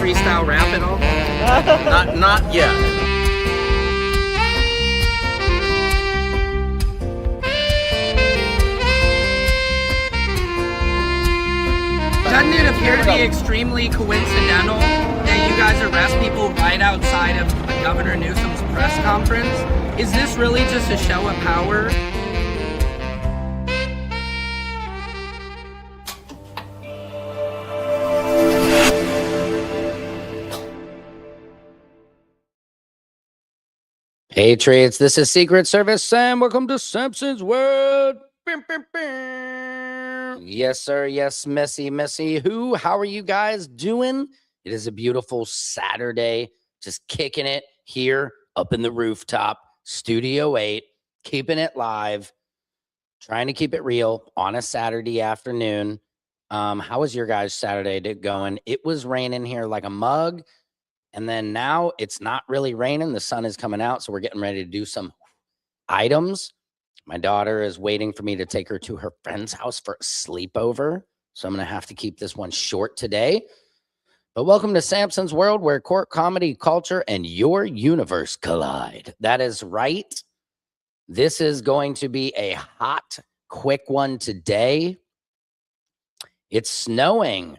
freestyle rap at all? Not yet. Doesn't it appear to be extremely coincidental that you guys arrest people right outside of Governor Newsom's press conference? Is this really just a show of power? Patriots, this is Secret Service Sam. Welcome to Samson's World. Yes, sir. Yes, Missy. How are you guys doing? It is a beautiful Saturday. Just kicking it here up in the rooftop. Studio 8. Keeping it live. Trying to keep it real on a Saturday afternoon. How was your guys' Saturday going? It was raining here like a mug. And then now it's not really raining. The sun is coming out, so we're getting ready to do some items. My daughter is waiting for me to take her to her friend's house for a sleepover. So I'm going to have to keep this one short today. But welcome to Samson's World, where court, comedy, culture, and your universe collide. That is right. This is going to be a hot, quick one today. It's snowing.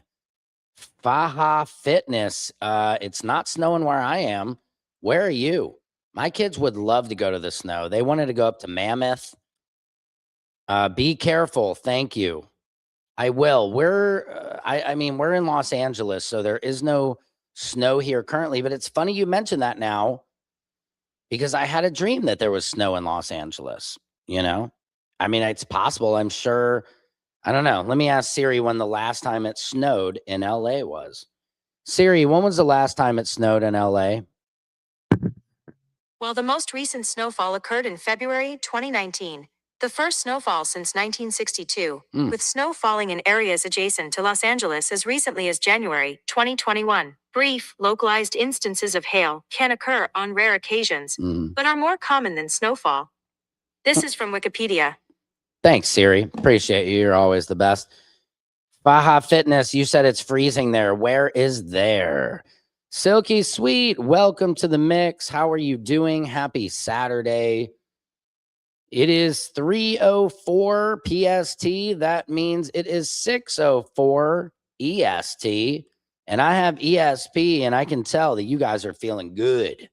Faha Fitness. It's not snowing where I am. Where are you? My kids would love to go to the snow. They wanted to go up to Mammoth. Be careful. Thank you. I will. I mean, we're in Los Angeles, so there is no snow here currently, but it's funny you mentioned that now because I had a dream that there was snow in Los Angeles, you know? I mean, it's possible. I'm sure. I don't know. Let me ask Siri when the last time it snowed in LA was. Siri, when was the last time it snowed in LA? Well, the most recent snowfall occurred in February 2019, the first snowfall since 1962, with snow falling in areas adjacent to Los Angeles as recently as January 2021. Brief, localized instances of hail can occur on rare occasions, but are more common than snowfall. This is from Wikipedia. Thanks, Siri. Appreciate you. You're always the best. Baja Fitness, you said it's freezing there. Where is there? Silky Sweet, welcome to the mix. How are you doing? Happy Saturday. It is 3:04 PST. That means it is 6:04 EST. And I have ESP, and I can tell that you guys are feeling good.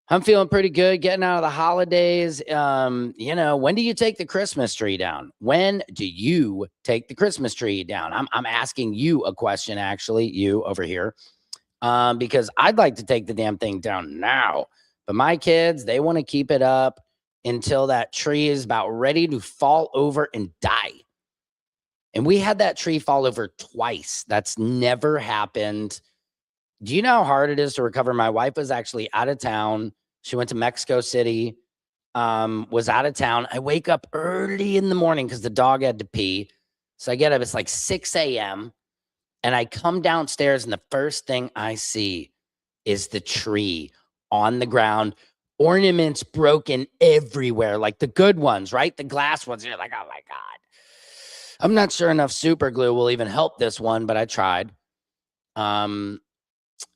I'm feeling pretty good getting out of the holidays. When do you take the Christmas tree down? When do you take the Christmas tree down? I'm asking you a question, actually, you over here, because I'd like to take the damn thing down now. But my kids, they want to keep it up until that tree is about ready to fall over and die. And we had that tree fall over twice. That's never happened. Do you know how hard it is to recover? My wife was actually out of town. She went to Mexico City, was out of town. I wake up early in the morning because the dog had to pee. So I get up, it's like 6 a.m. And I come downstairs and the first thing I see is the tree on the ground. Ornaments broken everywhere, like the good ones, right? The glass ones. You're like, oh my God. I'm not sure enough super glue will even help this one, but I tried.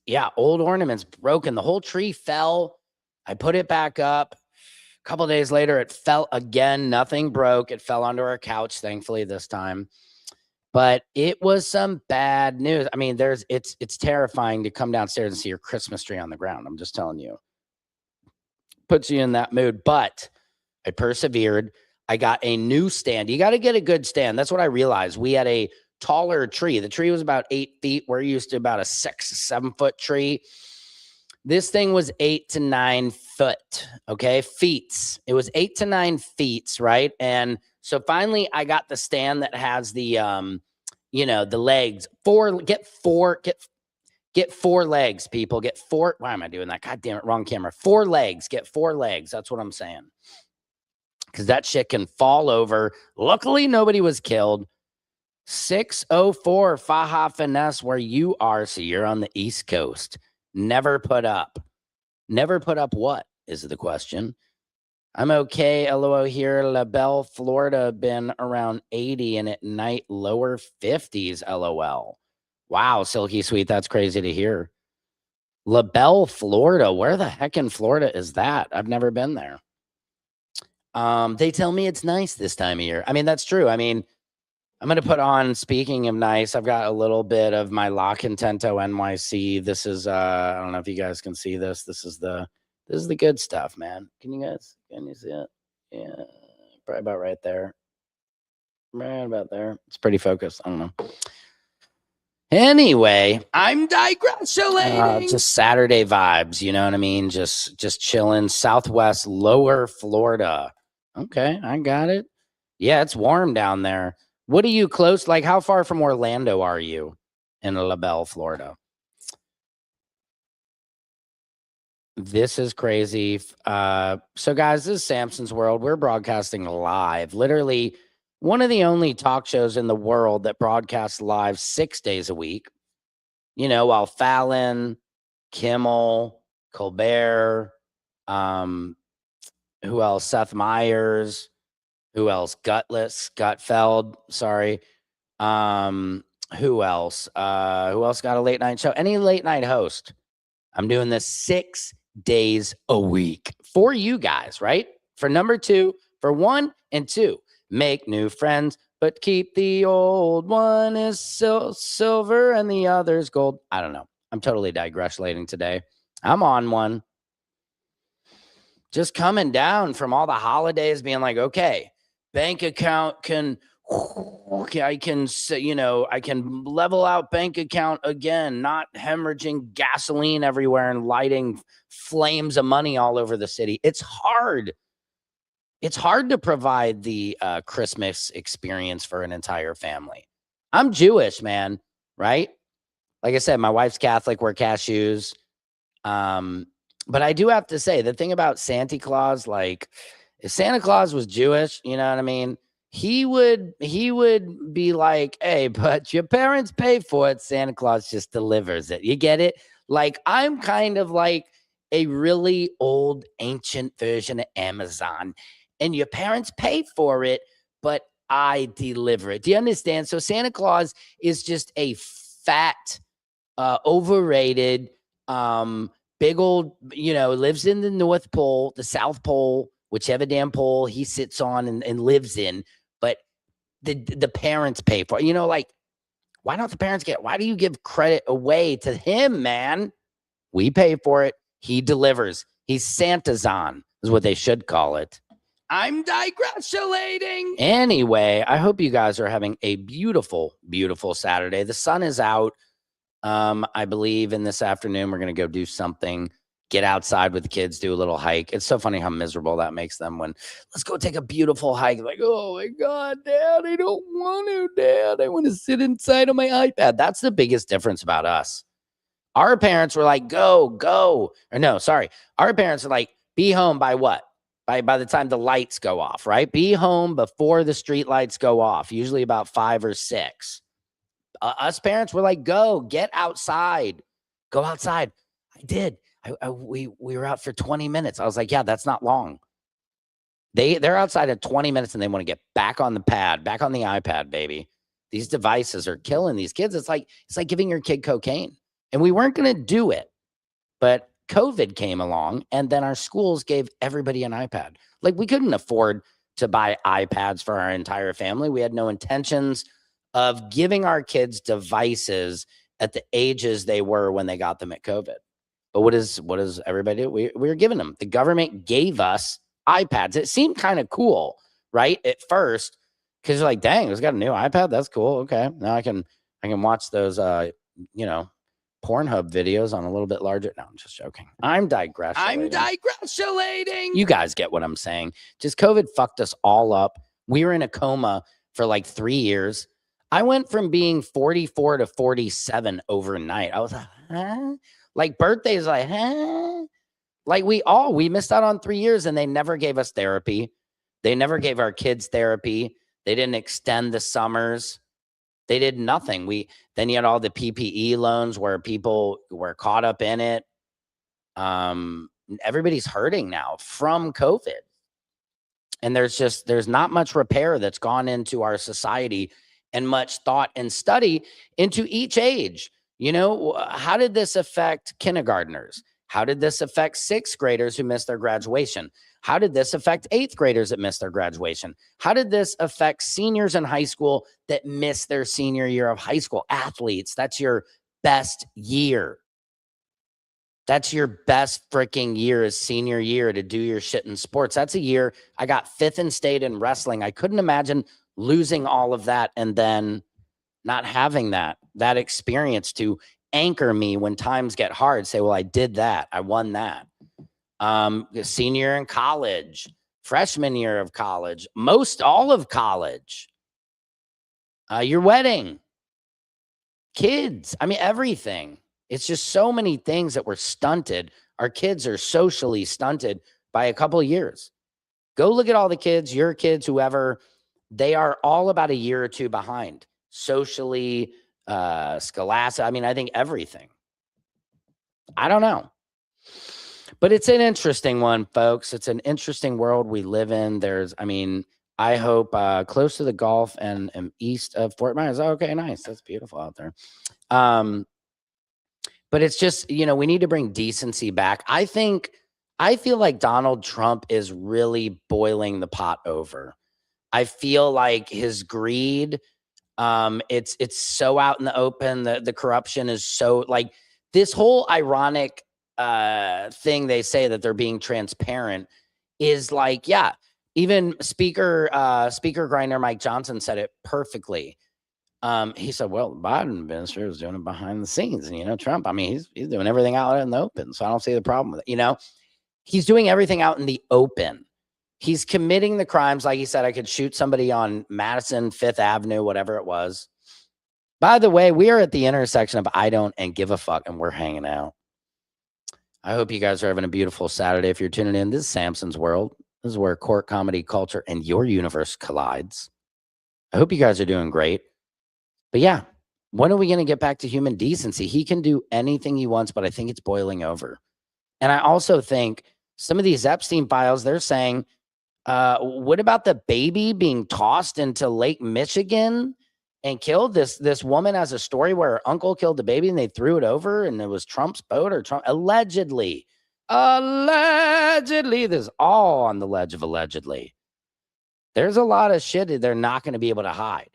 Yeah, old ornaments broken. The whole tree fell. I put it back up. A couple days later, it fell again. Nothing broke. It fell onto our couch, thankfully, this time. But it was some bad news. I mean, it's terrifying to come downstairs and see your Christmas tree on the ground. I'm just telling you. Puts you in that mood. But I persevered. I got a new stand. You got to get a good stand. That's what I realized. We had a taller tree. The tree was about 8 feet. We're used to about a 6-7 foot tree. This thing was 8 to 9 foot. Okay. Feet. It was 8 to 9 feet. Right. And so finally I got the stand that has the, the legs. Get four legs, people. Get four. Why am I doing that? God damn it. Wrong camera. 4 legs. Get 4 legs. That's what I'm saying. Because that shit can fall over. Luckily, nobody was killed. 6:04 Faha Finesse, where you are. So you're on the East Coast. Never put up. Never put up what is the question? I'm okay. LOL here. La Belle, Florida, been around 80 and at night lower 50s. LOL. Wow, Silky Sweet. That's crazy to hear. LaBelle, Florida. Where the heck in Florida is that? I've never been there. They tell me it's nice this time of year. I mean, that's true. I mean, I'm going to put on, speaking of nice, I've got a little bit of my La Contento NYC. This is, I don't know if you guys can see this. This is the good stuff, man. Can you see it? Yeah, probably about right there. Right about there. It's pretty focused. I don't know. Anyway, I'm digressing. Just Saturday vibes, you know what I mean? Just chilling. Southwest, lower Florida. Okay, I got it. Yeah, it's warm down there. What are you close? Like, how far from Orlando are you in LaBelle, Florida? This is crazy. So guys, this is Samson's World. We're broadcasting live. Literally one of the only talk shows in the world that broadcasts live 6 days a week. You know, while Fallon, Kimmel, Colbert, who else? Seth Meyers, who else? Gutfeld, sorry. Who else? Who else got a late night show? Any late night host. I'm doing this 6 days a week for you guys, right? For number 2, for 1 and 2, make new friends, but keep the old one is silver and the other's gold. I don't know. I'm totally digressing today. I'm on one. Just coming down from all the holidays being like, okay, bank account can, I can, you know, I can level out bank account again, not hemorrhaging gasoline everywhere and lighting flames of money all over the city. It's hard. It's hard to provide the Christmas experience for an entire family. I'm Jewish, man, right? Like I said, my wife's Catholic, we're cashews. But I do have to say, the thing about Santa Claus, like, if Santa Claus was Jewish, you know what I mean? He would be like, hey, but your parents pay for it. Santa Claus just delivers it. You get it? Like, I'm kind of like a really old, ancient version of Amazon. And your parents pay for it, but I deliver it. Do you understand? So Santa Claus is just a fat, overrated, big old, you know, lives in the North Pole, the South Pole, whichever damn pole he sits on and lives in. But the parents pay for it. You know, like, why don't the parents why do you give credit away to him, man? We pay for it. He delivers. He's Santa's on, is what they should call it. I'm digressing. Anyway, I hope you guys are having a beautiful, beautiful Saturday. The sun is out. I believe in this afternoon, we're going to go do something, get outside with the kids, do a little hike. It's so funny how miserable that makes them when let's go take a beautiful hike. Like, oh my God, Dad, I don't want to, Dad. I want to sit inside on my iPad. That's the biggest difference about us. Our parents were like, go. Or no, sorry. Our parents are like, be home by what? By the time the lights go off, right? Be home before the street lights go off, usually about 5 or 6. Us parents were like, go, get outside. Go outside. I did. We were out for 20 minutes. I was like, yeah, that's not long. They're outside at 20 minutes and they want to get back on the pad, back on the iPad, baby. These devices are killing these kids. It's like giving your kid cocaine. And we weren't going to do it. But COVID came along and then our schools gave everybody an iPad. Like, we couldn't afford to buy iPads for our entire family. We had no intentions of giving our kids devices at the ages they were when they got them at COVID. But what does everybody do? We were giving them. The government gave us iPads. It seemed kind of cool, right? At first, because you're like, dang, it's got a new iPad. That's cool. Okay. Now I can watch those you know, Pornhub videos on a little bit larger. No, I'm just joking. I'm digressing. You guys get what I'm saying. Just COVID fucked us all up. We were in a coma for like 3 years. I went from being 44 to 47 overnight. I was like, huh? Like, birthdays, like, huh? Like, we missed out on 3 years and they never gave us therapy. They never gave our kids therapy. They didn't extend the summers. They did nothing. Then you had all the PPE loans where people were caught up in it. Everybody's hurting now from COVID. And there's not much repair that's gone into our society and much thought and study into each age. You know, how did this affect kindergartners? How did this affect sixth graders who missed their graduation? How did this affect eighth graders that missed their graduation? How did this affect seniors in high school that missed their senior year of high school? Athletes, that's your best year. That's your best freaking year, is senior year, to do your shit in sports. That's a year I got 5th in state in wrestling. I couldn't imagine losing all of that and then not having that experience to anchor me when times get hard. Say, well, I did that. I won that. Senior in college, freshman year of college, all of college, your wedding, kids. I mean, everything. It's just so many things that were stunted. Our kids are socially stunted by a couple of years. Go look at all the kids, your kids, whoever. They are all about a year or two behind socially, scholastic. I mean, I think everything. I don't know. But it's an interesting one, folks. It's an interesting world we live in. I hope close to the Gulf and east of Fort Myers. Okay, nice. That's beautiful out there. But it's just, we need to bring decency back. I feel like Donald Trump is really boiling the pot over. I feel like his greed, it's so out in the open. The corruption is so, like, this whole ironic thing they say that they're being transparent is like, yeah, even Speaker Griner Mike Johnson said it perfectly. He said, well, the Biden administration is doing it behind the scenes. And, Trump, I mean, he's doing everything out in the open. So I don't see the problem with it. He's doing everything out in the open. He's committing the crimes. Like he said, I could shoot somebody on Madison, 5th Avenue, whatever it was. By the way, we are at the intersection of I don't and give a fuck, and we're hanging out. I hope you guys are having a beautiful Saturday. If you're tuning in, this is Samson's World. This is where court comedy culture and your universe collides. I hope you guys are doing great. But yeah, when are we going to get back to human decency? He can do anything he wants, but I think it's boiling over. And I also think some of these Epstein files, they're saying, what about the baby being tossed into Lake Michigan and killed? This woman has a story where her uncle killed the baby and they threw it over and it was Trump's boat, or Trump, allegedly. This is all on the ledge of allegedly. There's a lot of shit that they're not going to be able to hide.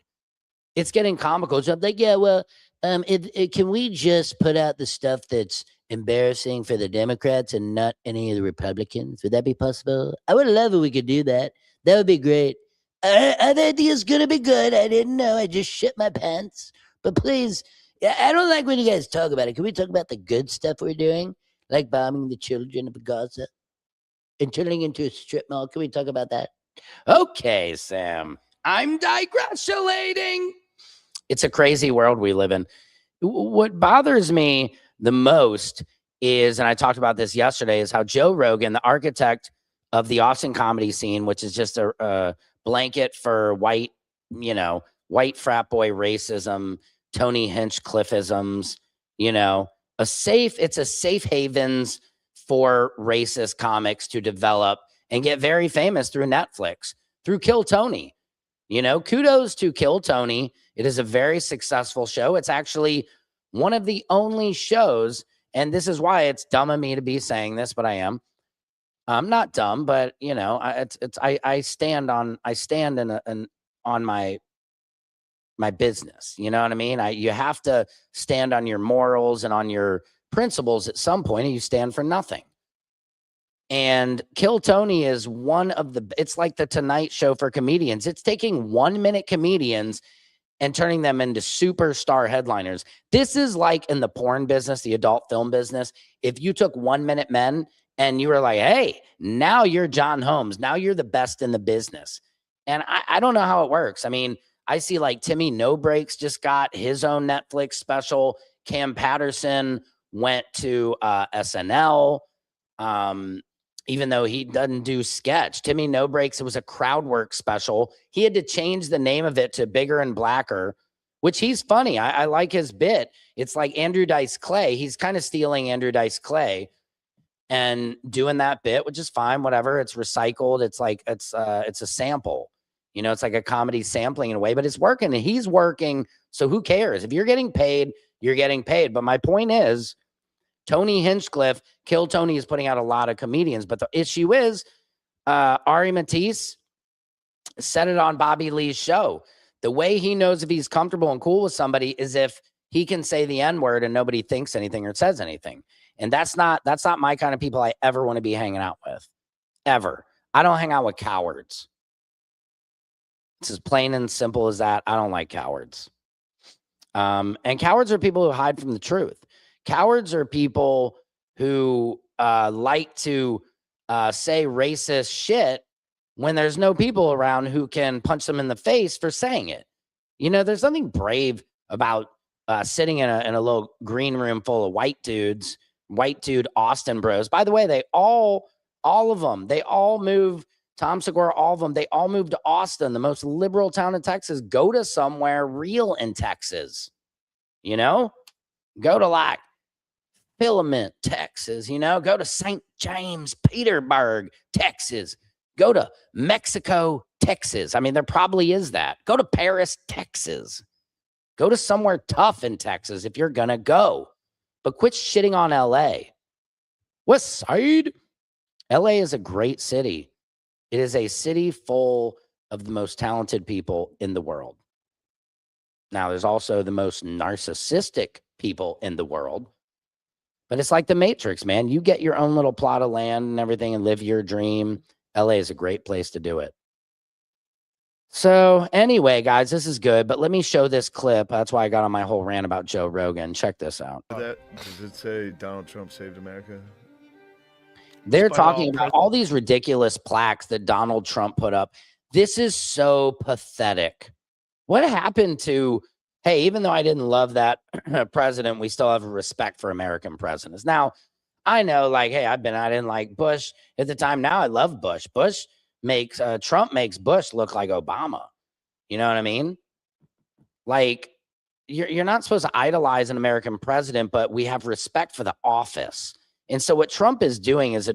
It's getting comical. So I'm like, yeah, well, can we just put out the stuff that's embarrassing for the Democrats and not any of the Republicans? Would that be possible? I would love if we could do that. That would be great. I think it's going to be good. I didn't know. I just shit my pants. But please, I don't like when you guys talk about it. Can we talk about the good stuff we're doing? Like bombing the children of Gaza and turning into a strip mall. Can we talk about that? Okay, Sam. I'm digressulating. It's a crazy world we live in. What bothers me the most is, and I talked about this yesterday, is how Joe Rogan, the architect of the Austin comedy scene, which is just a blanket for white frat boy racism, Tony Hinchcliffisms, it's a safe havens for racist comics to develop and get very famous through Netflix, through Kill Tony. Kudos to Kill Tony. It is a very successful show. It's actually one of the only shows, and this is why it's dumb of me to be saying this, but I am. I'm not dumb, but I stand on my business. You know what I mean? You have to stand on your morals and on your principles at some point, and you stand for nothing. And Kill Tony is it's like the Tonight Show for comedians. It's taking 1-minute comedians and turning them into superstar headliners. This is like in the porn business, the adult film business. If you took 1-minute men and you were like, hey, now you're John Holmes. Now you're the best in the business. And I don't know how it works. I mean, I see like Timmy No Breaks just got his own Netflix special. Cam Patterson went to SNL. Even though he doesn't do sketch. Timmy No Breaks, it was a crowd work special. He had to change the name of it to Bigger and Blacker, which he's funny. I like his bit. It's like Andrew Dice Clay. He's kind of stealing Andrew Dice Clay and doing that bit, which is fine, whatever. It's recycled. It's like, it's a sample, You know, it's like a comedy sampling in a way, but it's working and he's working. So who cares? If you're getting paid, you're getting paid. But my point is, Tony Hinchcliffe, Kill Tony, is putting out a lot of comedians. But the issue is, Ari Matisse said it on Bobby Lee's show. The way he knows if he's comfortable and cool with somebody is if he can say the N-word and nobody thinks anything or says anything. And that's not my kind of people I ever want to be hanging out with. Ever. I don't hang out with cowards. It's as plain and simple as that. I don't like cowards. And cowards are people who hide from the truth. Cowards are people who like to say racist shit when there's no people around who can punch them in the face for saying it. You know, there's something brave about sitting in a little green room full of white dudes, white dude Austin bros. By the way, they all of them, they all move, Tom Segura, all of them, they all moved to Austin, the most liberal town in Texas. Go to somewhere real in Texas, you know? Go to like Filament, Texas, you know? Go to St. James, Petersburg, Texas. Go to Mexico, Texas. I mean, there probably is that. Go to Paris, Texas. Go to somewhere tough in Texas if you're going to go. But quit shitting on LA. West Side. LA is a great city. It is a city full of the most talented people in the world. Now, there's also the most narcissistic people in the world. But it's like the Matrix, man. You get your own little plot of land and everything and live your dream. LA is a great place to do it. So anyway, guys, this is good. But let me show this clip. That's why I got on my whole rant about Joe Rogan. Check this out. Does it say Donald Trump saved America? They're talking about all these ridiculous plaques that Donald Trump put up. This is so pathetic. What happened to, hey, even though I didn't love that president, we still have a respect for American presidents. Now, I know, like, hey, I didn't like Bush at the time. Now I love Bush. Trump makes Bush look like Obama. You know what I mean? Like, you're not supposed to idolize an American president, but we have respect for the office. And so what Trump is doing is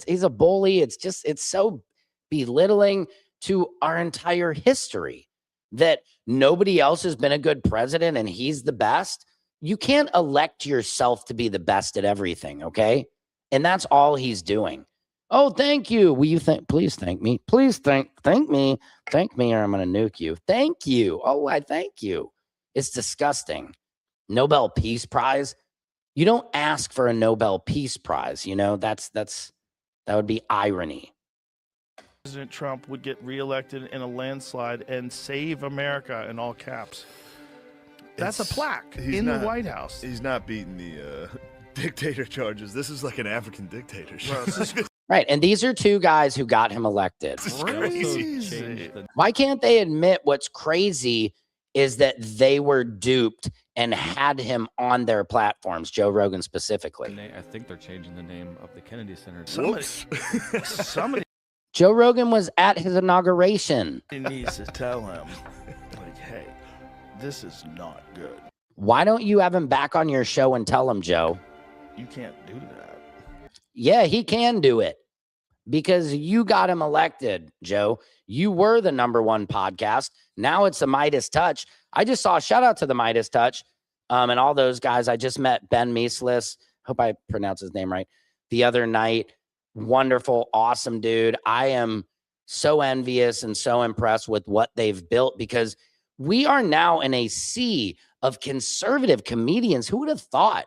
he's a bully. It's so belittling to our entire history that nobody else has been a good president and he's the best. You can't elect yourself to be the best at everything, okay? And that's all he's doing. Oh, thank you. Will you please thank me? Please thank me. Thank me or I'm going to nuke you. Thank you. Oh, I thank you. It's disgusting. Nobel Peace Prize. You don't ask for a Nobel Peace Prize, you know? That would be irony. President Trump would get reelected in a landslide and save America in all caps. That's a plaque in the White House. He's not beating the dictator charges. This is like an African dictatorship. Right. And these are two guys who got him elected. Crazy. Why can't they admit what's crazy is that they were duped and had him on their platforms, Joe Rogan specifically? I think they're changing the name of the Kennedy Center. Somebody Joe Rogan was at his inauguration. needs to tell him, like, hey, this is not good. Why don't you have him back on your show and tell him, Joe? You can't do that. Yeah, he can do it because you got him elected, Joe. You were the #1 podcast. Now it's the Midas Touch. I just saw, shout out to the Midas Touch and all those guys. I just met Ben Meislis. Hope I pronounce his name right. The other night. Wonderful, awesome dude. I am so envious and so impressed with what they've built because we are now in a sea of conservative comedians. Who would have thought?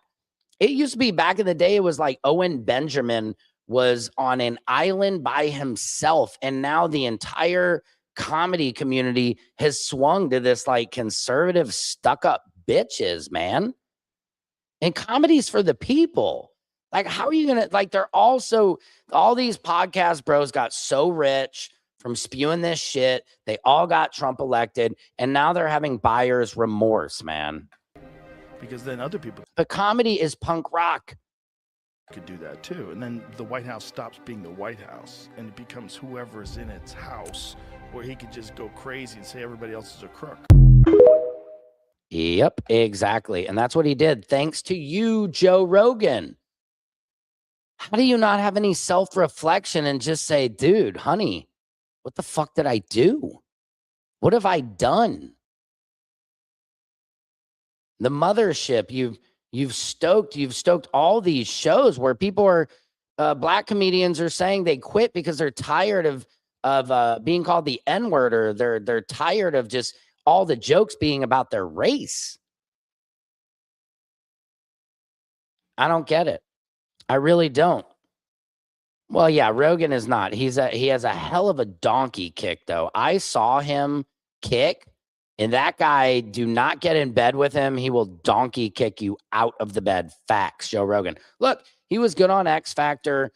It used to be back in the day, it was like Owen Benjamin was on an island by himself. And now the entire comedy community has swung to this like conservative stuck up bitches, man. And comedy's for the people. Like, how are you going to, like, all these podcast bros got so rich from spewing this shit. They all got Trump elected, and now they're having buyer's remorse, man. Because then other people But comedy is punk rock. could do that too. And then the White House stops being the White House, and it becomes whoever's in its house, where he could just go crazy and say everybody else is a crook. Yep, exactly. And that's what he did. Thanks to you, Joe Rogan. How do you not have any self-reflection and just say, dude, honey, what the fuck did I do? What have I done? The mothership, you've stoked all these shows where people are black comedians are saying they quit because they're tired of being called the N-word, or they're tired of just all the jokes being about their race. I don't get it. I really don't. Well, yeah, Rogan is not. He has a hell of a donkey kick, though. I saw him kick, and that guy, do not get in bed with him. He will donkey kick you out of the bed. Facts, Joe Rogan. Look, he was good on X Factor,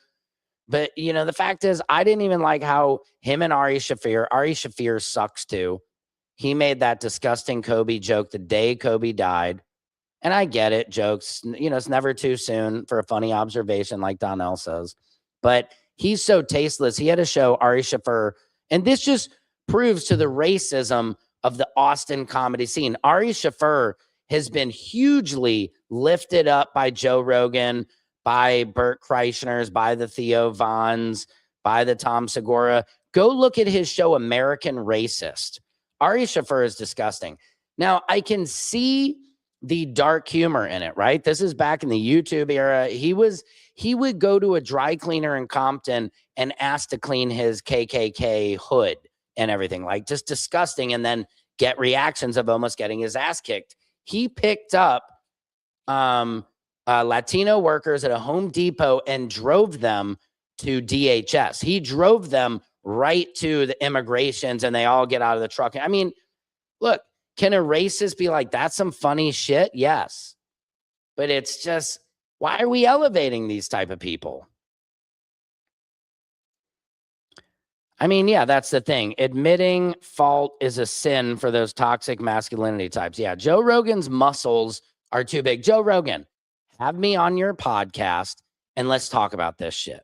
but the fact is, I didn't even like how him and Ari Shaffir sucks too. He made that disgusting Kobe joke the day Kobe died. And I get it, jokes, it's never too soon for a funny observation, like Donnell says. But he's so tasteless. He had a show, Ari Shaffir, and this just proves to the racism of the Austin comedy scene. Ari Shaffir has been hugely lifted up by Joe Rogan, by Bert Kreischer's, by the Theo Vons, by the Tom Segura. Go look at his show, American Racist. Ari Shaffir is disgusting. Now, I can see the dark humor in it, right? This is back in the YouTube era. He would go to a dry cleaner in Compton and ask to clean his KKK hood and everything, like just disgusting, and then get reactions of almost getting his ass kicked. He picked up Latino workers at a Home Depot and drove them to DHS. He drove them right to the immigrations, and they all get out of the truck. I mean, look, can a racist be like, that's some funny shit? Yes. But it's just, why are we elevating these type of people? I mean, yeah, that's the thing. Admitting fault is a sin for those toxic masculinity types. Yeah, Joe Rogan's muscles are too big. Joe Rogan, have me on your podcast and let's talk about this shit.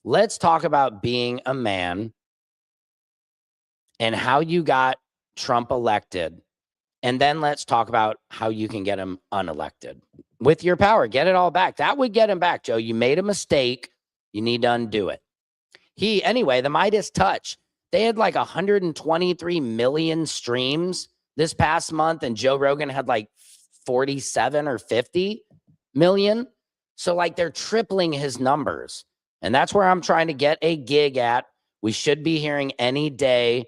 Let's talk about being a man and how you got Trump elected. And then let's talk about how you can get him unelected with your power. Get it all back. That would get him back, Joe. You made a mistake. You need to undo it. Anyway, the Midas Touch, they had like 123 million streams this past month, and Joe Rogan had like 47 or 50 million. So like they're tripling his numbers. And that's where I'm trying to get a gig at. We should be hearing any day.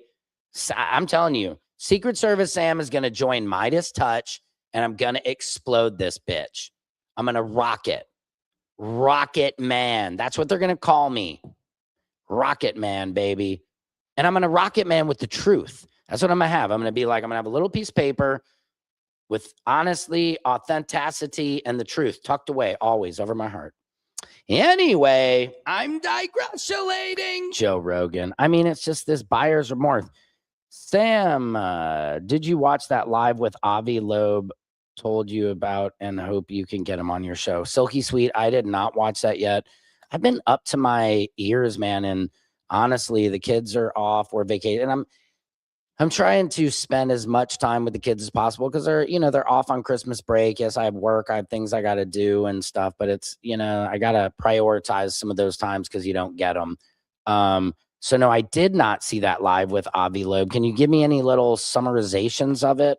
I'm telling you, Secret Service Sam is going to join Midas Touch, and I'm going to explode this bitch. I'm going to rock it. Rocket Man. That's what they're going to call me. Rocket Man, baby. And I'm going to Rocket Man with the truth. That's what I'm going to have. I'm going to be like, I'm going to have a little piece of paper with honestly, authenticity, and the truth tucked away always over my heart. Anyway, I'm digressulating. Joe Rogan. I mean, it's just this buyer's remorse. Sam, did you watch that live with Avi Loeb told you about, and hope you can get him on your show? Silky Sweet, I did not watch that yet. I've been up to my ears, man, and honestly, the kids are off or vacation, and I'm trying to spend as much time with the kids as possible because they're off on Christmas break. Yes, I have work, I have things I got to do and stuff, but it's, I got to prioritize some of those times because you don't get them. So no, I did not see that live with Avi Loeb. Can you give me any little summarizations of it?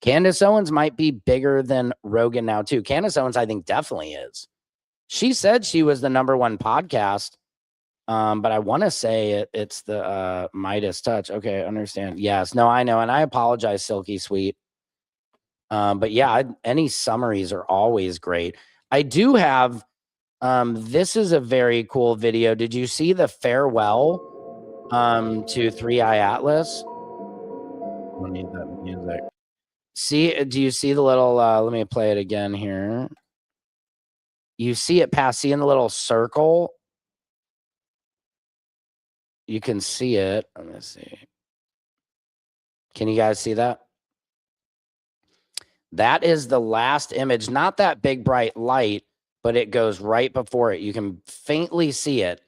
Candace Owens might be bigger than Rogan now too. Candace Owens, I think, definitely is. She said she was the #1 podcast, but I want to say it's the Midas Touch. Okay, I understand. Yes, no, I know, and I apologize, Silky Sweet. But yeah, any summaries are always great. I do have. This is a very cool video. Did you see the farewell to 3i Atlas? I need that music. Do you see the little let me play it again here. You see it in the little circle. You can see it. Let me see. Can you guys see that? That is the last image, not that big bright light, but it goes right before it. You can faintly see it.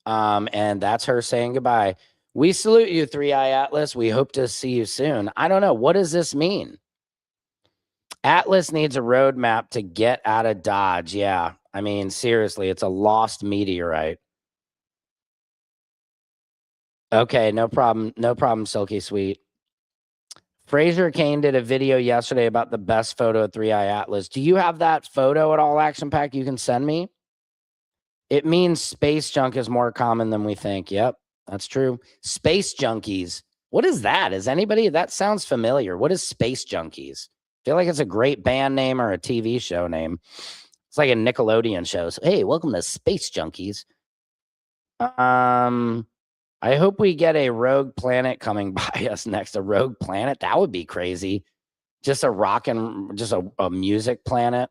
And that's her saying goodbye. We salute you, 3i Atlas. We hope to see you soon. I don't know. What does this mean? Atlas needs a roadmap to get out of Dodge. Yeah. I mean, seriously, it's a lost meteorite. Okay, no problem. No problem, Silky Sweet. Fraser Kane did a video yesterday about the best photo of 3i Atlas. Do you have that photo at all, Action Pack, you can send me? It means space junk is more common than we think. Yep, that's true. Space junkies. What is that? Is anybody, that sounds familiar. What is Space Junkies? I feel like it's a great band name or a TV show name. It's like a Nickelodeon show. So, hey, welcome to Space Junkies. I hope we get a rogue planet coming by us next. A rogue planet? That would be crazy. Just a rock and just a music planet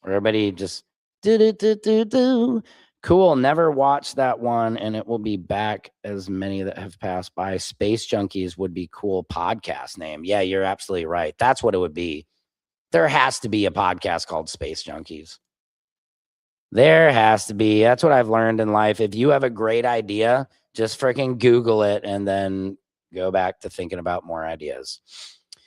where everybody just do. Cool. Never watched that one, and it will be back as many that have passed by. Space Junkies would be cool podcast name. Yeah, you're absolutely right. That's what it would be. There has to be a podcast called Space Junkies. There has to be. That's what I've learned in life. If you have a great idea, just freaking Google it and then go back to thinking about more ideas.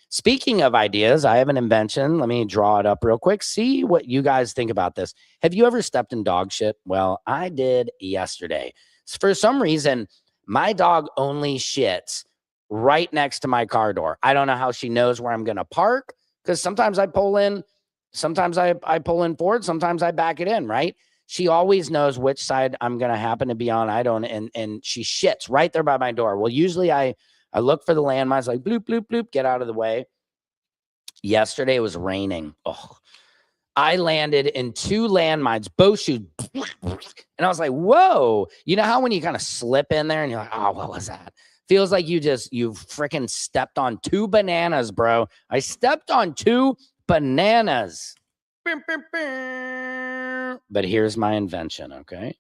Speaking of ideas, I have an invention. Let me draw it up real quick. See what you guys think about this. Have you ever stepped in dog shit? Well, I did yesterday. For some reason, my dog only shits right next to my car door. I don't know how she knows where I'm going to park, because sometimes I pull in, sometimes I pull in forward, sometimes I back it in, right? She always knows which side I'm going to happen to be on. I don't, and she shits right there by my door. Well, usually I look for the landmines, like bloop, bloop, bloop, get out of the way. Yesterday it was raining. Oh, I landed in 2 landmines, both shoes. And I was like, whoa. You know how when you kind of slip in there and you're like, oh, what was that? Feels like you freaking stepped on 2 bananas, bro. I stepped on 2 bananas. But here's my invention, okay?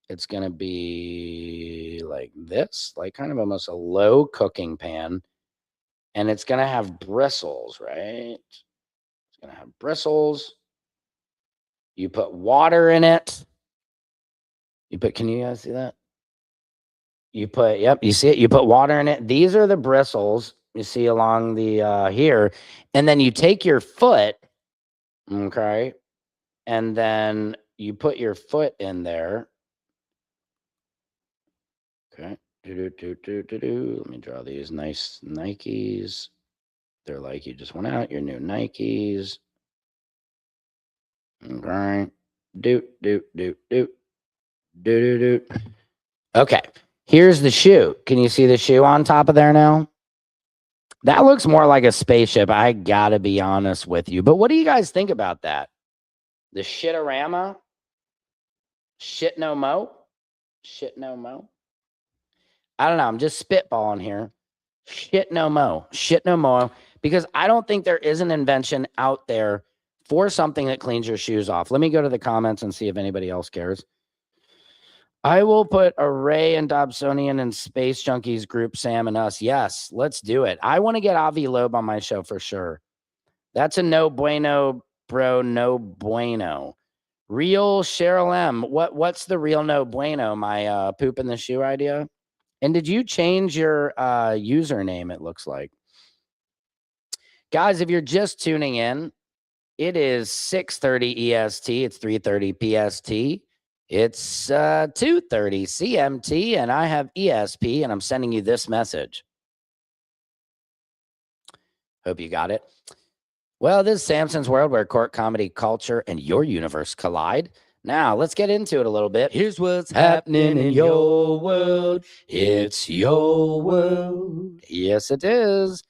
It's going to be like this, like kind of almost a low cooking pan. And it's going to have bristles, right? It's going to have bristles. You put water in it. Can you guys see that? Yep, you see it? You put water in it. These are the bristles you see along the here. And then you take your foot, okay? And then you put your foot in there. Okay. Let me draw these nice Nikes. They're like, you just went out, your new Nikes. Okay. Okay. Here's the shoe. Can you see the shoe on top of there now? That looks more like a spaceship. I gotta be honest with you. But what do you guys think about that? The shitorama? Shit no mo? Shit no mo? I don't know. I'm just spitballing here. Shit no mo. Shit no mo. Because I don't think there is an invention out there for something that cleans your shoes off. Let me go to the comments and see if anybody else cares. I will put Array and Dobsonian and Space Junkies group, Sam and us. Yes, let's do it. I want to get Avi Loeb on my show for sure. That's a no bueno, bro. No bueno. Real Cheryl M. What's the real no bueno? My poop in the shoe idea? And did you change your username, it looks like? Guys, if you're just tuning in, it is 6:30 EST. It's 3:30 PST. It's 2:30 CMT, and I have ESP, and I'm sending you this message. Hope you got it. Well, this is Samson's World, where court, comedy, culture, and your universe collide. Now, let's get into it a little bit. Here's what's happening in your world. It's your world. Yes, it is.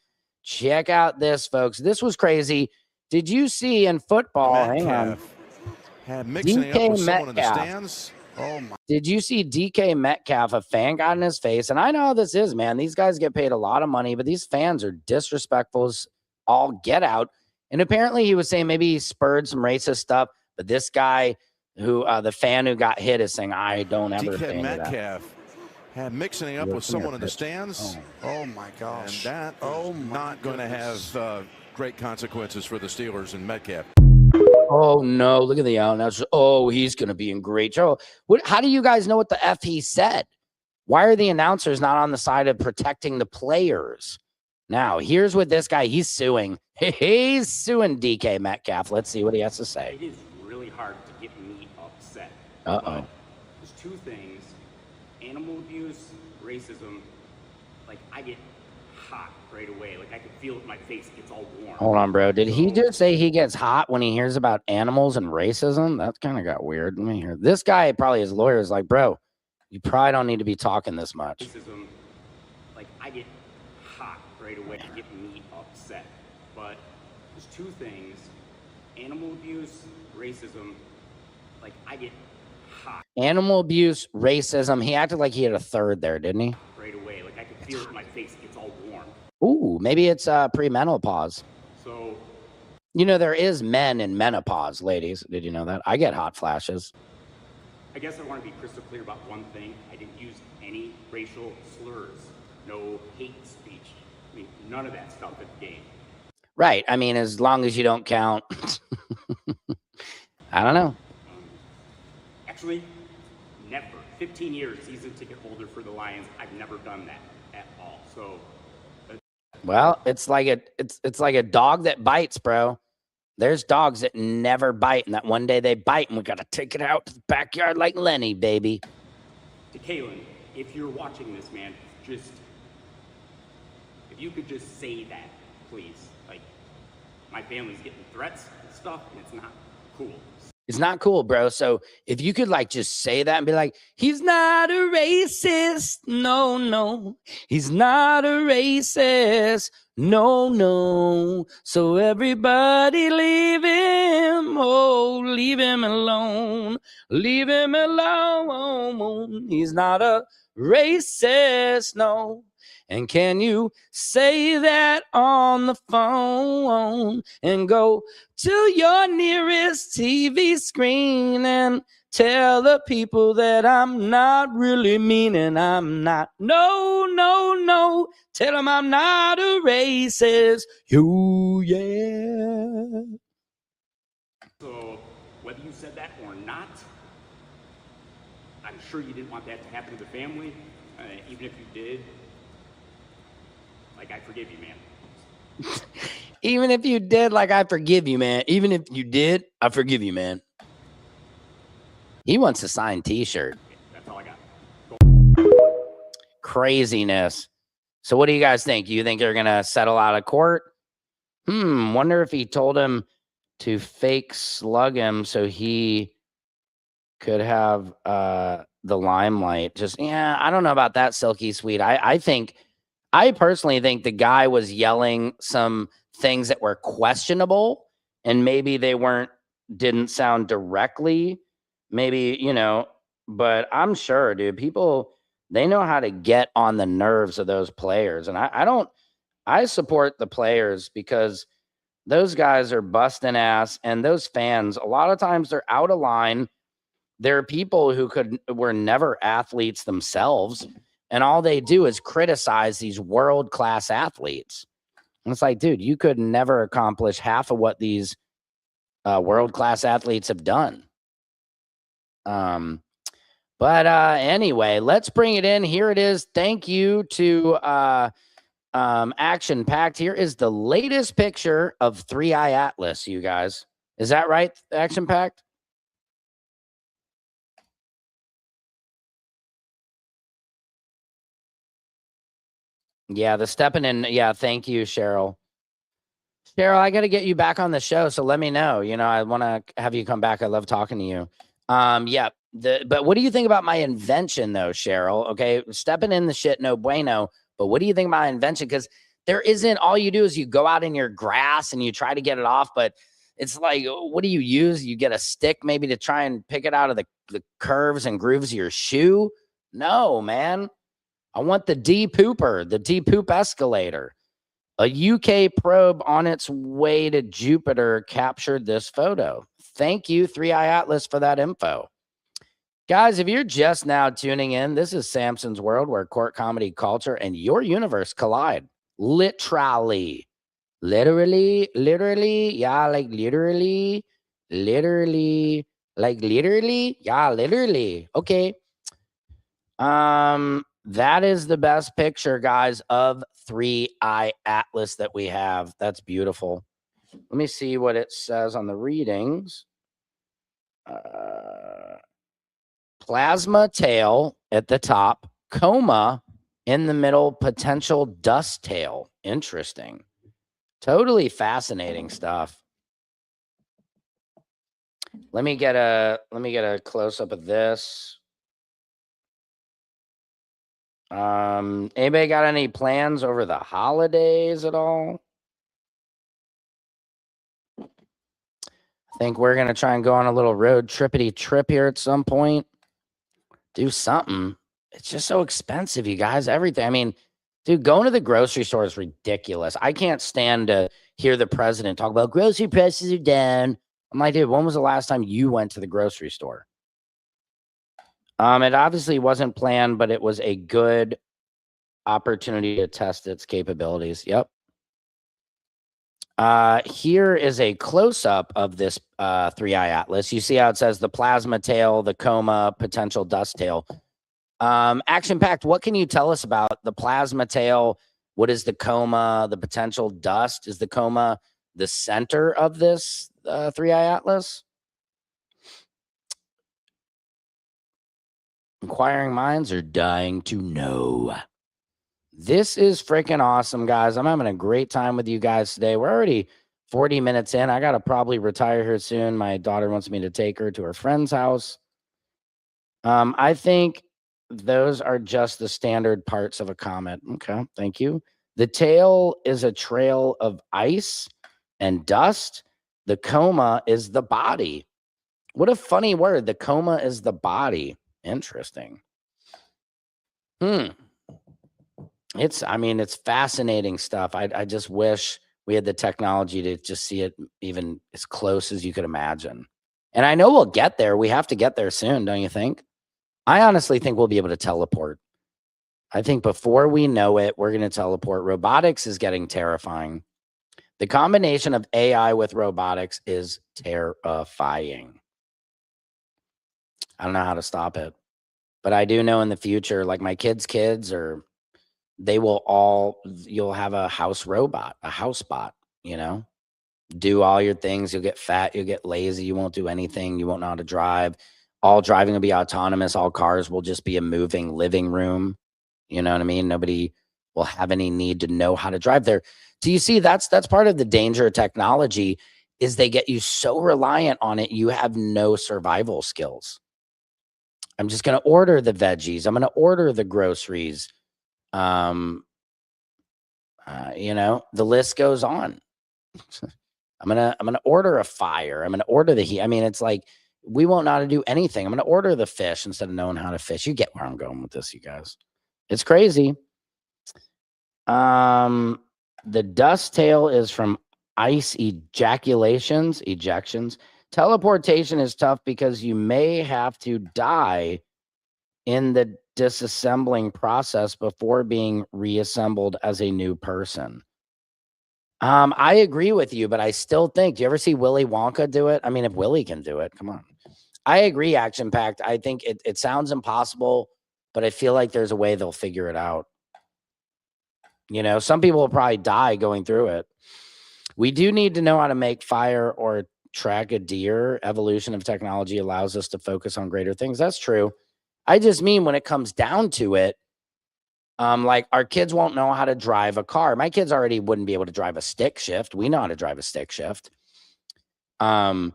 Check out this, folks. This was crazy. Did you see in football? Hang on. Mixing it up with someone in the Metcalf. stands. Oh my. Did you see DK Metcalf? A fan got in his face. And I know how this is, man. These guys get paid a lot of money, but these fans are disrespectful as all get out. And apparently he was saying maybe he spurred some racist stuff. But this guy, who the fan who got hit, is saying, I don't ever DK Metcalf had mixing up with someone in the stands. Oh my gosh. And that not going to have great consequences for the Steelers and Metcalf. Oh no, look at the announcer. Oh, he's going to be in great trouble. How do you guys know what the F he said? Why are the announcers not on the side of protecting the players? Now, here's what this guy, he's suing. He's suing DK Metcalf. Let's see what he has to say. It is really hard to get me upset. Uh-oh. There's 2 things: animal abuse, racism. Like, I get hot right away. Like I can feel it in my face. It gets all warm. Hold on, bro. Did he So- just say he gets hot when he hears about animals and racism? That kind of got weird. Let me hear. This guy, probably his lawyer, is like, bro, you probably don't need to be talking this much. Racism, like I get hot right away. I get me upset. But there's two things: animal abuse, racism. Like I get hot Animal abuse, racism. He acted like he had a third there, didn't he? right away. Like I can feel it in my face. It gets all warm. Ooh, maybe it's premenopause. So You know, there is men in menopause, ladies. Did you know that? I get hot flashes. I guess I want to be crystal clear about one thing. I didn't use any racial slurs, no hate speech. I mean, none of that stuff at the game. Right. I mean, as long as you don't count. I don't know. Actually, never. 15 years season ticket holder for the Lions. I've never done that at all. So, Well, it's like a dog that bites, bro. There's dogs that never bite, and that one day they bite, and we gotta take it out to the backyard like Lenny, baby. to Kalen, if you're watching this, man, just if you could just say that, please. Like, my family's getting threats and stuff, and it's not cool. It's not cool, bro. So if you could like just say that and be like, he's not a racist. No, no. He's not a racist. No, no. So everybody leave him. Oh, leave him alone. Leave him alone. He's not a racist. No. And can you say that on the phone and go to your nearest TV screen and tell the people that I'm not really meaning I'm not. No, no, no. Tell them I'm not a racist. You, yeah. So, whether you said that or not, I'm sure you didn't want that to happen to the family. Even if you did, like, I forgive you, man. Even if you did, like, I forgive you, man. Even if you did, I forgive you, man. He wants a signed t-shirt. That's all I got. Craziness. So what do you guys think? You think they're going to settle out of court? Wonder if he told him to fake slug him so he could have the limelight. Just, yeah, I don't know about that, Silky Sweet. I personally think the guy was yelling some things that were questionable, and maybe they didn't sound directly, maybe, you know, but I'm sure, dude, people, they know how to get on the nerves of those players. And I support the players because those guys are busting ass, and those fans, a lot of times they're out of line. There are people who were never athletes themselves, and all they do is criticize these world-class athletes. And it's like, dude, you could never accomplish half of what these world-class athletes have done. But anyway, let's bring it in. Here it is. Thank you to Action Packed. Here is the latest picture of 3i Atlas, you guys. Is that right, Action Packed? Yeah, the stepping in. Yeah, thank you, Cheryl. Cheryl, I got to get you back on the show, so let me know. You know, I want to have you come back. I love talking to you. Yeah. But what do you think about my invention, though, Cheryl? Okay, stepping in the shit, no bueno. But what do you think about my invention? Because there isn't. All you do is you go out in your grass and you try to get it off, but it's like, what do you use? You get a stick maybe to try and pick it out of the curves and grooves of your shoe? No, man. I want the D-pooper, the D-poop escalator. A UK probe on its way to Jupiter captured this photo. Thank you, 3i Atlas, for that info. Guys, if you're just now tuning in, this is Samson's World, where court comedy culture and your universe collide. Literally. Yeah, like literally. Yeah, literally. Okay. That is the best picture, guys, of 3i Atlas that we have. That's beautiful. Let me see what it says on the readings. Plasma tail at the top, coma In the middle, potential dust tail. Interesting. Totally fascinating stuff. Let me get a close up of this. Anybody got any plans over the holidays at all? I think we're gonna try and go on a little road trippity trip here at some point. Do something. It's just so expensive, you guys. Everything. I mean, dude, going to the grocery store is ridiculous. I can't stand to hear the president talk about grocery prices are down. I'm like, dude, when was the last time you went to the grocery store? It obviously wasn't planned, but it was a good opportunity to test its capabilities. Yep. Here is a close-up of this 3-eye atlas. You see how it says the plasma tail, the coma, potential dust tail. Action-packed, what can you tell us about the plasma tail? What is the coma, the potential dust? Is the coma the center of this 3-eye atlas? Inquiring minds are dying to know. This is freaking awesome, guys. I'm having a great time with you guys today. We're already 40 minutes in. I got to probably retire here soon. My daughter wants me to take her to her friend's house. I think those are just the standard parts of a comet. Okay, thank you. The tail is a trail of ice and dust. The coma is the body. What a funny word. The coma is the body. Interesting. It's fascinating stuff. I just wish we had the technology to just see it even as close as you could imagine. And I know we'll get there. We have to get there soon, don't you think? I honestly think we'll be able to teleport. I think before we know it, we're going to teleport. Robotics is getting terrifying. The combination of AI with robotics is terrifying. I don't know how to stop it. But I do know in the future, like my kids or you'll have a house robot, a house bot, do all your things. You'll get fat, you'll get lazy, you won't do anything, you won't know how to drive. All driving will be autonomous. All cars will just be a moving living room. You know what I mean? Nobody will have any need to know how to drive there. So you see, that's part of the danger of technology is they get you so reliant on it, you have no survival skills. I'm just going to order the veggies. I'm going to order the groceries. The list goes on. I'm gonna order a fire. I'm gonna order the heat. I mean, it's like we won't know how to do anything. I'm gonna order the fish instead of knowing how to fish. You get where I'm going with this, you guys. It's crazy. The dust tail is from ice ejections. Teleportation is tough because you may have to die in the disassembling process before being reassembled as a new person. I agree with you, but I still think, do you ever see Willy Wonka do it? I mean, if Willy can do it, come on. I agree, Action Packed. I think it sounds impossible, but I feel like there's a way they'll figure it out. Some people will probably die going through it. We do need to know how to make fire or track a deer. Evolution of technology allows us to focus on greater things. That's true. I just mean when it comes down to it, like our kids won't know how to drive a car. My kids already wouldn't be able to drive a stick shift. We know how to drive a stick shift. I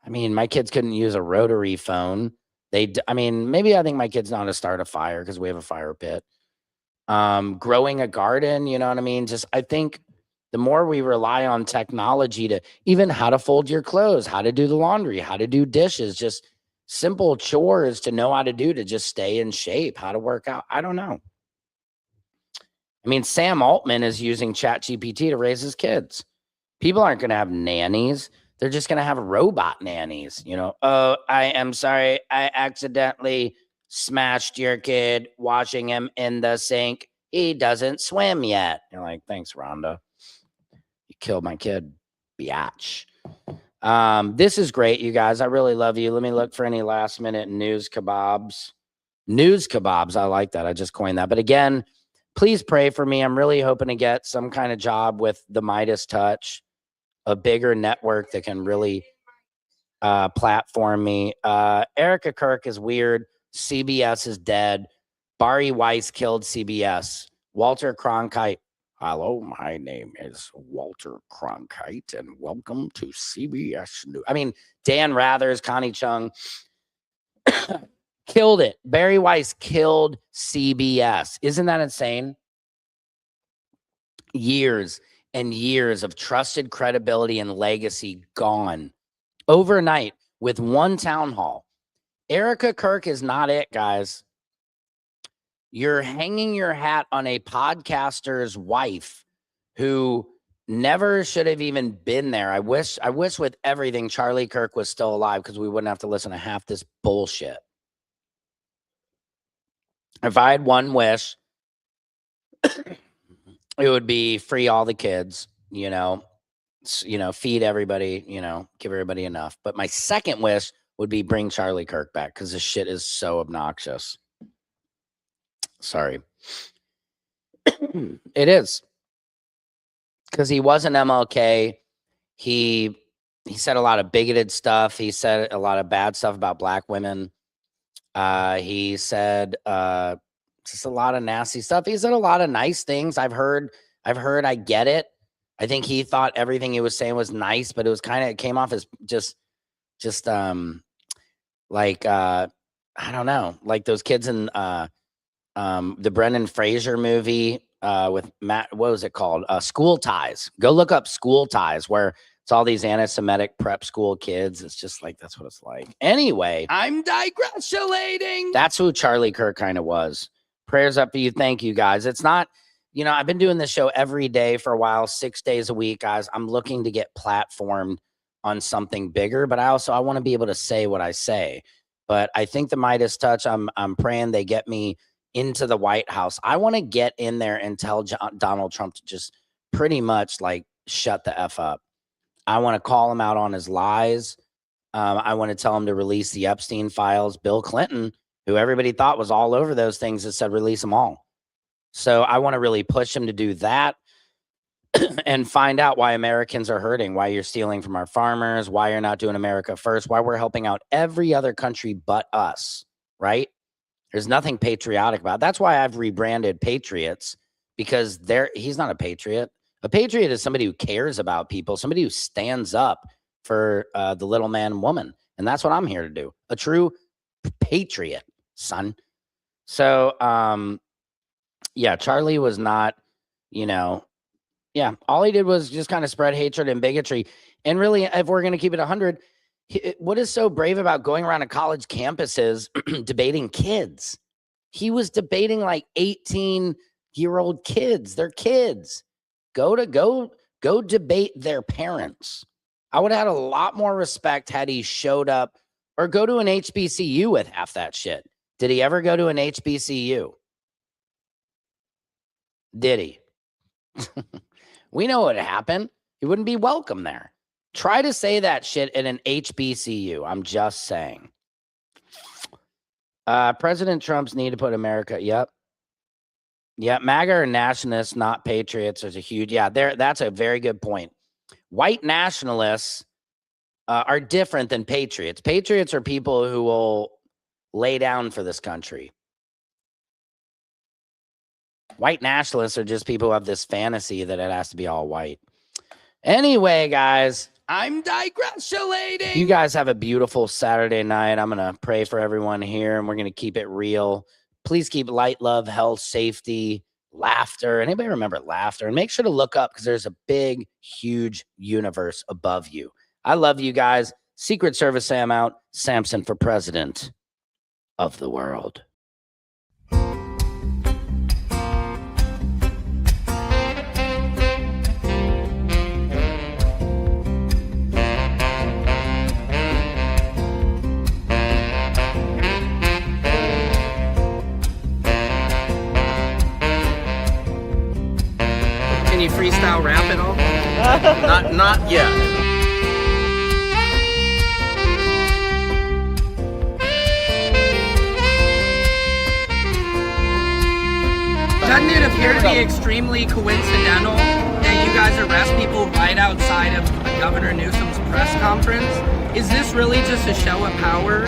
mean, my kids couldn't use a rotary phone. Maybe I think my kids know how to start a fire because we have a fire pit. Growing a garden, you know what I mean? I think the more we rely on technology to even how to fold your clothes, how to do the laundry, how to do dishes, just simple chores to know how to do to just stay in shape, how to work out. I don't know. I mean, Sam Altman is using ChatGPT to raise his kids. People aren't going to have nannies. They're just going to have robot nannies. Oh, I am sorry. I accidentally smashed your kid washing him in the sink. He doesn't swim yet. You're like, thanks, Rhonda. You killed my kid, biatch. This is great, you guys. I really love you. Let me look for any last minute news kebabs. News kebabs. I like that. I just coined that. But again, please pray for me. I'm really hoping to get some kind of job with the Midas Touch, a bigger network that can really platform me. Erica Kirk is weird. CBS is dead. Barry Weiss killed CBS. Walter Cronkite. Hello, my name is Walter Cronkite, and welcome to CBS News. I mean, Dan Rathers, Connie Chung killed it. Barry Weiss killed CBS. Isn't that insane? Years and years of trusted credibility and legacy gone overnight with one town hall. Erica Kirk is not it, guys. You're hanging your hat on a podcaster's wife who never should have even been there. I wish with everything Charlie Kirk was still alive, because we wouldn't have to listen to half this bullshit. If I had one wish, it would be free all the kids, feed everybody, give everybody enough. But my second wish would be bring Charlie Kirk back, because this shit is so obnoxious. Sorry. It is. Because he wasn't MLK. He said a lot of bigoted stuff. He said a lot of bad stuff about black women. He said just a lot of nasty stuff. He said a lot of nice things. I've heard, I get it. I think he thought everything he was saying was nice, but it was it came off as just like I don't know, like those kids in the Brendan Fraser movie with Matt, what was it called? School Ties. Go look up School Ties, where it's all these anti-Semitic prep school kids. It's just like, that's what it's like. Anyway, I'm digressulating. That's who Charlie Kirk kind of was. Prayers up to you. Thank you, guys. It's not, I've been doing this show every day for a while, 6 days a week, guys. I'm looking to get platformed on something bigger, but I want to be able to say what I say. But I think the Midas touch, I'm praying they get me into the White House. I want to get in there and tell Donald Trump to just pretty much like shut the F up. I want to call him out on his lies. I want to tell him to release the Epstein files. Bill Clinton, who everybody thought was all over those things, has said release them all. So I want to really push him to do that and find out why Americans are hurting, why you're stealing from our farmers, why you're not doing America first, why we're helping out every other country but us, right? There's nothing patriotic about it. That's why I've rebranded Patriots, because he's not a patriot. A patriot is somebody who cares about people, somebody who stands up for the little man and woman. And that's what I'm here to do. A true patriot, son. So, yeah, Charlie was not, all he did was just kind of spread hatred and bigotry. And really, if we're going to keep it 100, what is so brave about going around to college campuses debating kids? He was debating like 18-year-old kids. They're kids. Go debate their parents. I would have had a lot more respect had he showed up, or go to an HBCU with half that shit. Did he ever go to an HBCU? Did he? We know what happened. He wouldn't be welcome there. Try to say that shit in an HBCU. I'm just saying. President Trump's need to put America. Yep. Yeah, MAGA are nationalists, not patriots. There's a huge, that's a very good point. White nationalists are different than patriots. Patriots are people who will lay down for this country. White nationalists are just people who have this fantasy that it has to be all white. Anyway, guys, I'm digressulating. You guys have a beautiful Saturday night. I'm going to pray for everyone here, and we're going to keep it real. Please keep light, love, health, safety, laughter. Anybody remember laughter? And make sure to look up, because there's a big, huge universe above you. I love you guys. Secret Service Sam out. Samson for president of the world. Can you freestyle rap at all? Not yet. Doesn't it appear to be extremely coincidental that you guys arrest people right outside of Governor Newsom's press conference? Is this really just a show of power?